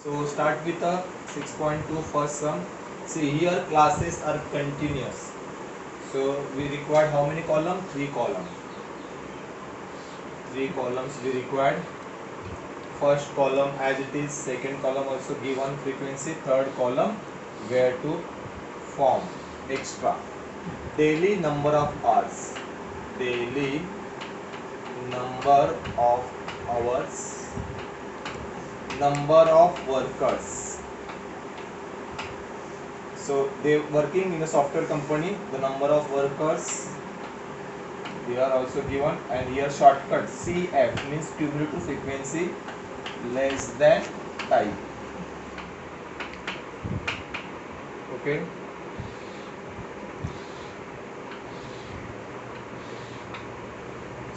So start with a 6.2 first sum. See here classes are continuous. So we required how many columns? Three columns. Three columns we required. First column as it is, second column also given frequency, third column where to form extra. Daily number of hours. Daily number of hours. Number of workers. So they working in a software company. The number of workers they are also given, and here shortcut CF means cumulative frequency less than type. Okay.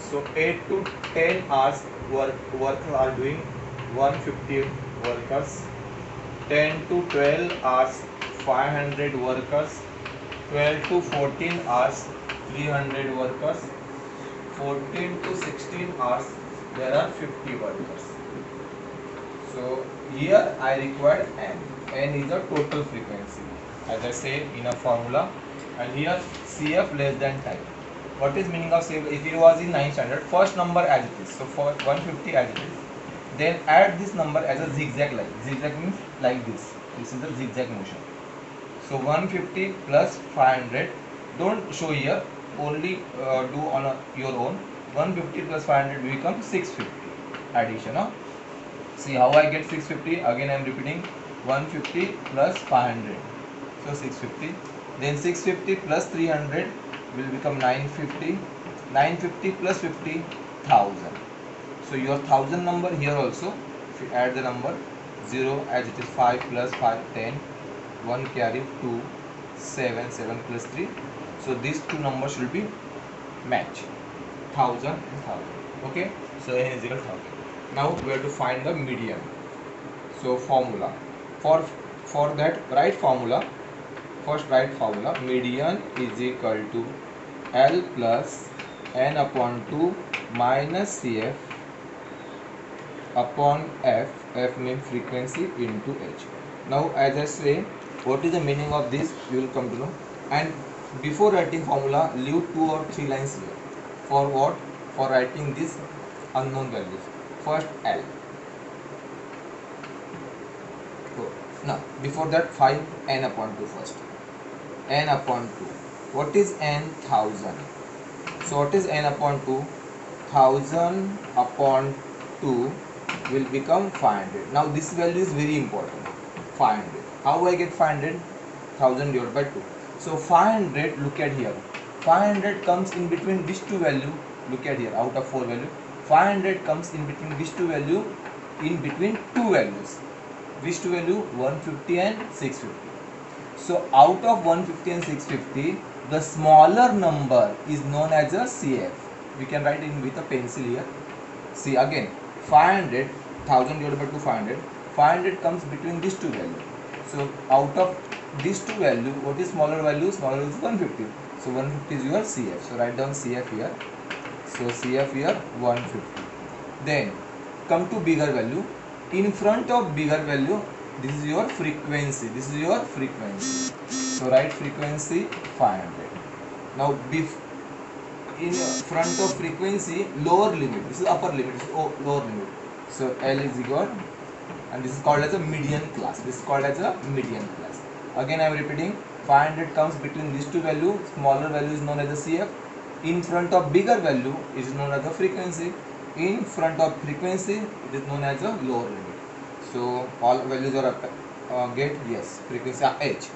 So 8 to 10 hours work are doing 150 workers. 10 to 12 hours 500 workers. 12 to 14 hours 300 workers. 14 to 16 hours there are 50 workers. So here I required n. N is the total frequency as I say in a formula, and here CF less than type. What is meaning of CF? If it was in 9th standard, first number as it is, so for 150 as it is, then add this number as a zigzag line. Zigzag means like this. This is the zigzag motion. So 150 plus 500, don't show here, only do on your own. 150 plus 500 will become 650 addition. See how I get 650, again I am repeating 150 plus 500, so 650, then 650 plus 300 will become 950, 950 plus 50, 1000. So your 1000 number here also, if you add the number 0 as it is, 5 plus 5 10, 1 carry 2, 7, 7 plus 3, so these two numbers should be match, 1000 and 1000. Okay, so n is equal to 1000. Now we have to find the median. So formula for that, write formula. First write formula. Median is equal to L plus n upon 2 minus CF upon F. F means frequency into H. Now as I say, what is the meaning of this you will come to know. And before writing formula, leave 2 or 3 lines here. For what? For writing this unknown values. First L. So, now before that, 5 n upon 2 first. N upon 2. What is n? 1000. So what is n upon 2? 1000 upon 2 will become 500. Now this value is very important. 500. How I get 500? 1000 divided by 2. So 500, look at here. 500 comes in between these two value. Look at here, out of 4 value. 500 comes in between these two value, in between two values. Which two value? 150 and 650. So out of 150 and 650, the smaller number is known as a CF. We can write in with a pencil here. See again, 500, 1000 divided by 2, 500. 500 comes between these two values. So out of these two values, what is smaller value? Smaller value is 150. So 150 is your CF. So write down CF here. So CF here 150. Then come to bigger value. In front of bigger value, this is your frequency. This is your frequency. So write frequency 500. Now in front of frequency, lower limit. This is upper limit. This is lower limit. So L is equal, and this is called as a median class. This is called as a median class. Again I am repeating. 500 comes between these two values. Smaller value is known as a CF. In front of bigger value is known as a frequency. In front of frequency it is known as a lower limit. So all values are get yes, frequency H.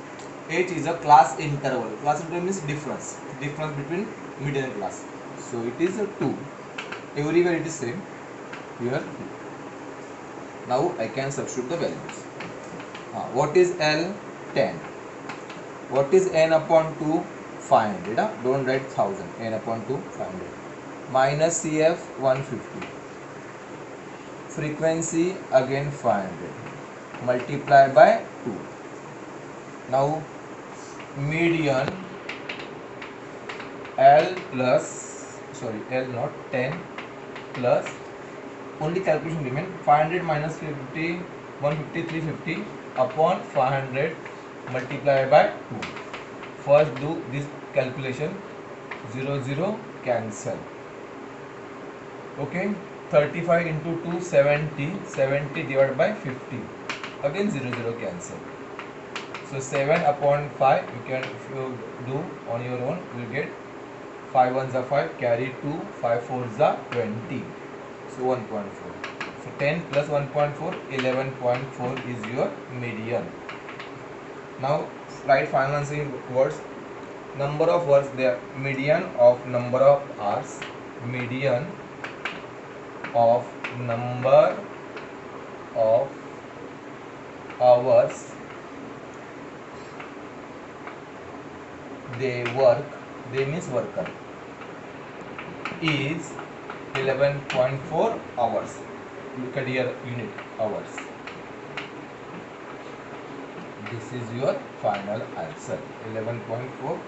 H is a class interval. Class interval means difference between median and class. So it is a 2. Everywhere it is same. Here 2. Now I can substitute the values. What is L? 10. What is n upon 2? 500. Don't write 1000. N upon 2, 500. Minus CF 150. Frequency again 500. Multiply by 2. Now median L not 10 plus, only calculation remain, 500 minus 50 150 350 upon 500 multiplied by 2. First do this calculation. 0 0 cancel. Okay, 35 into 2 70, 70 divided by 50, again 0 0 cancel. So 7 upon 5, you can, if you do on your own, you will get 5 ones are 5, carry 2, 5 fours are 20, so 1.4. So 10 plus 1.4, 11.4 is your median. Now write final answer in words. Number of words there, median of number of hours, median of number of hours they work, they means worker, is 11.4 hours. Look at your unit, hours. This is your final answer, 11.4